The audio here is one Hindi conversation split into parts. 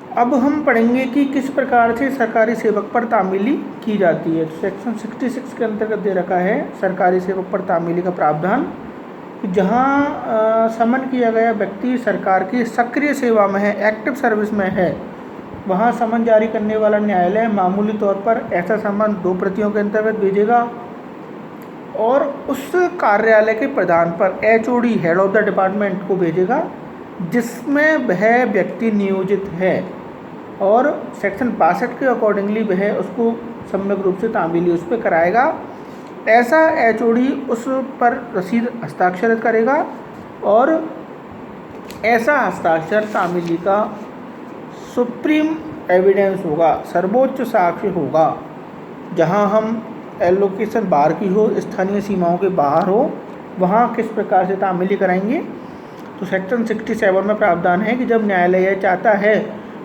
अब हम पढ़ेंगे कि किस प्रकार से सरकारी सेवक पर तामीली की जाती है। सेक्शन 66 के अंतर्गत दे रखा है सरकारी सेवक पर तामीली का प्रावधान कि जहाँ समन किया गया व्यक्ति सरकार की सक्रिय सेवा में है, एक्टिव सर्विस में है, वहाँ समन जारी करने वाला न्यायालय मामूली तौर पर ऐसा समन 2 प्रतियों के अंतर्गत भेजेगा और उस कार्यालय के प्रधान पर HOD head of the department को भेजेगा जिसमें वह व्यक्ति नियोजित है, और सेक्शन 62 के अकॉर्डिंगली वह उसको सम्यक रूप से तामीली उस पर कराएगा। ऐसा HOD उस पर रसीद हस्ताक्षरित करेगा और ऐसा हस्ताक्षर तामीली का सुप्रीम एविडेंस होगा, सर्वोच्च साक्ष्य होगा। जहां हम एलोकेशन बाहर की हो, स्थानीय सीमाओं के बाहर हो, वहां किस प्रकार से तामीली कराएंगे। तो सेक्शन 67 में प्रावधान है कि जब न्यायालय यह चाहता है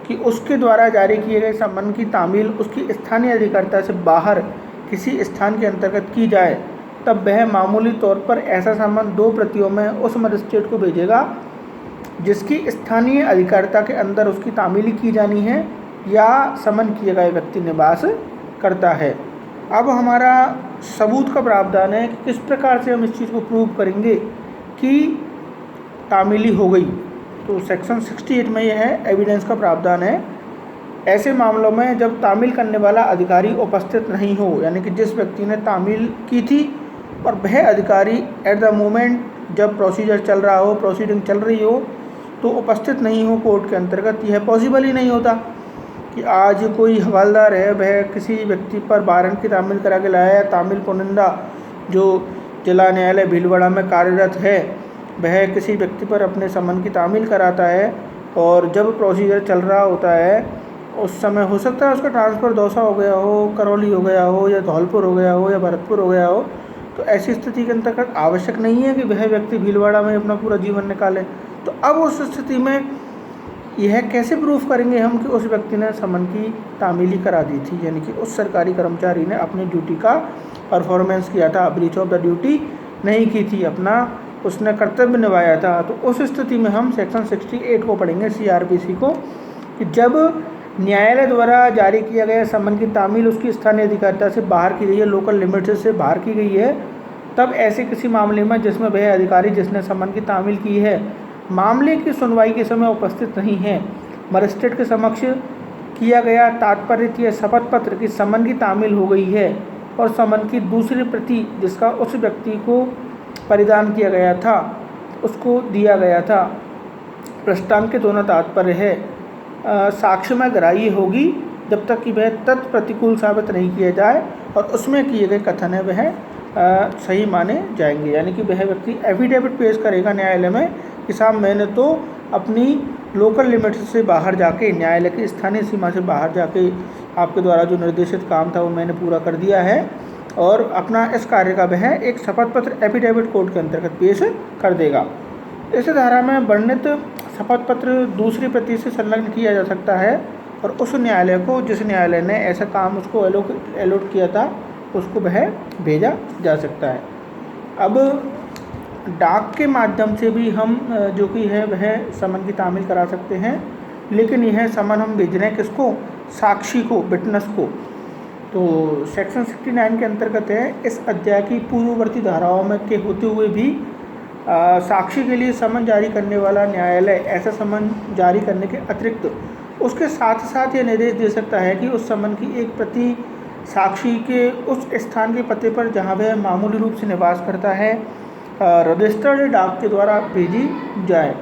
कि उसके द्वारा जारी किए गए सम्मन की तामील उसकी स्थानीय अधिकारिता से बाहर किसी स्थान के अंतर्गत की जाए, तब वह मामूली तौर पर ऐसा सम्मन 2 प्रतियों में उस मजिस्ट्रेट को भेजेगा जिसकी स्थानीय अधिकारिता के अंदर उसकी तामीली की जानी है या समन किए गए व्यक्ति निवास करता है। अब हमारा सबूत का प्रावधान है कि किस प्रकार से हम इस चीज़ को प्रूव करेंगे कि तामीली हो गई। तो सेक्शन 68 में यह है एविडेंस का प्रावधान है। ऐसे मामलों में जब तामील करने वाला अधिकारी उपस्थित नहीं हो, यानी कि जिस व्यक्ति ने तामील की थी और वह अधिकारी एट द मोमेंट जब प्रोसीजर चल रहा हो, प्रोसीडिंग चल रही हो, तो उपस्थित नहीं हो कोर्ट के अंतर्गत, यह पॉसिबल ही नहीं होता कि आज कोई हवालदार है, वह किसी व्यक्ति पर वारंट की तामील करा के लाया है। तामील पुनिंदा जो जिला न्यायालय भीलवाड़ा में कार्यरत है, वह किसी व्यक्ति पर अपने सम्मन की तामील कराता है और जब प्रोसीजर चल रहा होता है उस समय हो सकता है उसका ट्रांसफ़र दौसा हो गया हो, करौली हो गया हो, या धौलपुर हो गया हो, या भरतपुर हो गया हो। तो ऐसी स्थिति के अंतर्गत आवश्यक नहीं है कि वह व्यक्ति भीलवाड़ा में अपना पूरा जीवन निकाले। तो अब उस स्थिति में यह कैसे प्रूफ करेंगे हम कि उस व्यक्ति ने सम्मन की तामीली करा दी थी, यानी कि उस सरकारी कर्मचारी ने अपनी ड्यूटी का परफॉर्मेंस किया था, ब्रीच ऑफ द ड्यूटी नहीं की थी, अपना उसने कर्तव्य निभाया था। तो उस स्थिति में हम सेक्शन 68 को पढ़ेंगे CRPC को कि जब न्यायालय द्वारा जारी किया गया सम्मन की तामील उसकी स्थानीय अधिकारिता से बाहर की गई है, लोकल लिमिट से बाहर की गई है, तब ऐसे किसी मामले में जिसमें वह अधिकारी जिसने सम्मन की तामील की है मामले की सुनवाई के समय उपस्थित नहीं है, मजिस्ट्रेट के समक्ष किया गया तात्पर्य या शपथ पत्र की सम्मन की तामील हो गई है और सम्मन की दूसरी प्रति जिसका उस व्यक्ति को परिधान किया गया था उसको दिया गया था, प्रस्ताव के दोनों तात्पर्य है साक्ष्य में ग्राह्य होगी जब तक कि वह तत्प्रतिकूल साबित नहीं किया जाए और उसमें किए गए कथन है वह सही माने जाएंगे। यानी कि वह व्यक्ति एफिडेविट पेश करेगा न्यायालय में कि साहब मैंने तो अपनी लोकल लिमिट से बाहर जाके, न्यायालय की स्थानीय सीमा से बाहर जाके आपके द्वारा जो निर्देशित काम था वो मैंने पूरा कर दिया है, और अपना इस कार्य का वह एक शपथ पत्र एफिडेविट कोर्ट के अंतर्गत पेश कर देगा। इस धारा में वर्णित शपथ पत्र दूसरी प्रति से संलग्न किया जा सकता है और उस न्यायालय को जिस न्यायालय ने ऐसा काम उसको अलॉट किया था उसको वह भेजा जा सकता है। अब डाक के माध्यम से भी हम जो कि है वह समन की तामील करा सकते हैं, लेकिन यह समन हम भेज रहे हैं किसको, साक्षी को, विटनेस को। तो सेक्शन 69 के अंतर्गत है इस अध्याय की पूर्ववर्ती धाराओं में के होते हुए भी साक्षी के लिए समन जारी करने वाला न्यायालय ऐसा समन जारी करने के अतिरिक्त उसके साथ साथ यह निर्देश दे सकता है कि उस समन की एक प्रति साक्षी के उस स्थान के पते पर जहां वह मामूली रूप से निवास करता है रजिस्टर्ड डाक के द्वारा भेजी जाए,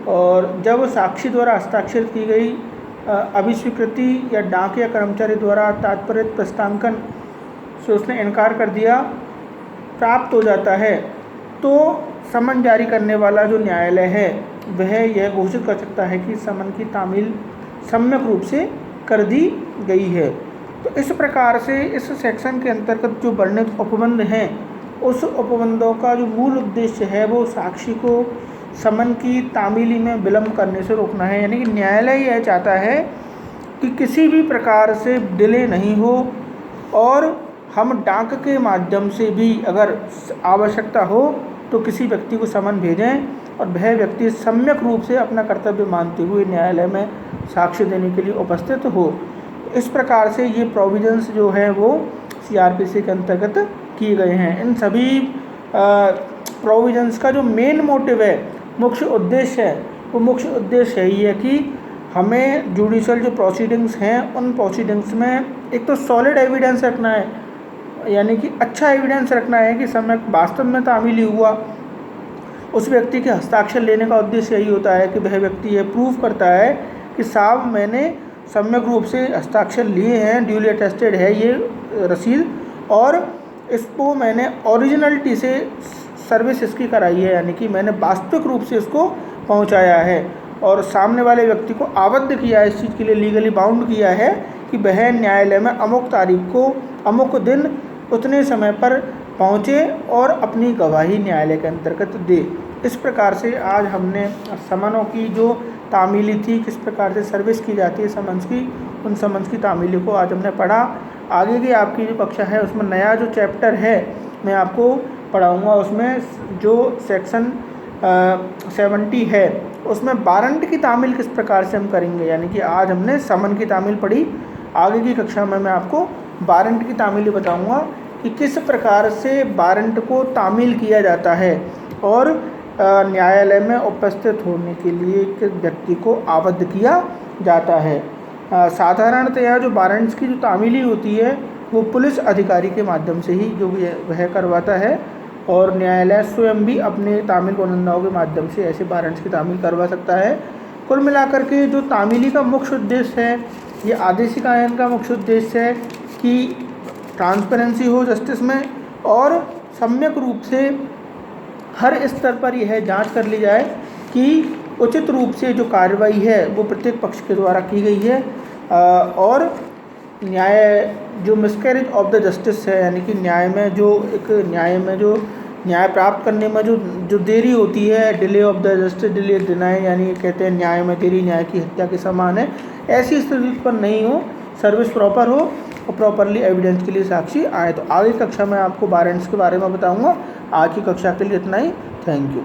और जब साक्षी द्वारा हस्ताक्षरित की गई अभिस्वीकृति या डाक या कर्मचारी द्वारा तात्पर्य प्रस्तावकन से उसने इनकार कर दिया प्राप्त हो जाता है, तो समन जारी करने वाला जो न्यायालय है वह यह घोषित कर सकता है कि समन की तामील सम्यक रूप से कर दी गई है। तो इस प्रकार से इस सेक्शन के अंतर्गत जो वर्णित उपबंध हैं उस उपबंधों का जो मूल उद्देश्य है वो साक्षी को समन की तामीली में विलम्ब करने से रोकना है। यानी कि न्यायालय यह चाहता है कि किसी भी प्रकार से डिले नहीं हो और हम डाक के माध्यम से भी अगर आवश्यकता हो तो किसी व्यक्ति को समन भेजें और वह व्यक्ति सम्यक रूप से अपना कर्तव्य मानते हुए न्यायालय में साक्ष्य देने के लिए उपस्थित हो। इस प्रकार से ये प्रोविजंस जो हैं वो सीआरपीसी के अंतर्गत किए गए हैं। इन सभी प्रोविजंस का जो मेन मोटिव है, मुख्य उद्देश्य है, वो मुख्य उद्देश्य यही है कि हमें जुडिशल जो प्रोसीडिंग्स हैं उन प्रोसीडिंग्स में एक तो सॉलिड एविडेंस रखना है, यानी कि अच्छा एविडेंस रखना है कि समय वास्तव में तामीली हुआ। उस व्यक्ति के हस्ताक्षर लेने का उद्देश्य यही होता है कि वह व्यक्ति ये प्रूव करता है कि साहब मैंने सम्यक रूप से हस्ताक्षर लिए हैं, ड्यूली अटेस्टेड है ये रसीद, और इसको मैंने ओरिजिनलिटी से सर्विस इसकी कराई है, यानी कि मैंने वास्तविक रूप से इसको पहुंचाया है और सामने वाले व्यक्ति को आबद्ध किया है, इस चीज़ के लिए लीगली बाउंड किया है कि वह न्यायालय में अमुक तारीख को अमुक दिन उतने समय पर पहुँचे और अपनी गवाही न्यायालय के अंतर्गत दे। इस प्रकार से आज हमने समनों की जो तामीली थी, किस प्रकार से सर्विस की जाती है समन्स की, उन समन्स की तामीली को आज हमने पढ़ा। आगे की आपकी जो कक्षा है उसमें नया जो चैप्टर है मैं आपको पढ़ाऊँगा, उसमें जो सेक्शन 70 है उसमें वारंट की तामील किस प्रकार से हम करेंगे। यानी कि आज हमने समन की तामील पढ़ी, आगे की कक्षा में मैं आपको वारंट की तामील बताऊंगा कि किस प्रकार से वारंट को तामील किया जाता है और न्यायालय में उपस्थित होने के लिए किस व्यक्ति को आबद्ध किया जाता है। साधारणतया जो वारंट्स की जो तामीली होती है वो पुलिस अधिकारी के माध्यम से ही जो वह करवाता है, और न्यायालय स्वयं भी अपने तामील कोनंदाओं के माध्यम से ऐसे वारंट्स की तामील करवा सकता है। कुल मिलाकर के जो तामीली का मुख्य उद्देश्य है, ये आदेशिक आयन का मुख्य उद्देश्य है कि ट्रांसपेरेंसी हो जस्टिस में और सम्यक रूप से हर स्तर पर यह जांच कर ली जाए कि उचित रूप से जो कार्रवाई है वो प्रत्येक पक्ष के द्वारा की गई है, और न्याय जो मिसकैरेज ऑफ द जस्टिस है, यानी कि न्याय में जो न्याय प्राप्त करने में जो देरी होती है, delay of the justice delay deny, यानी कहते हैं न्याय में देरी न्याय की हत्या के समान है, ऐसी स्थिति पर नहीं हो, सर्विस प्रॉपर हो और प्रॉपरली एविडेंस के लिए साक्षी आए। तो आगे कक्षा में आपको वारंट्स के बारे में बताऊंगा। आज की कक्षा के लिए इतना ही। Thank you.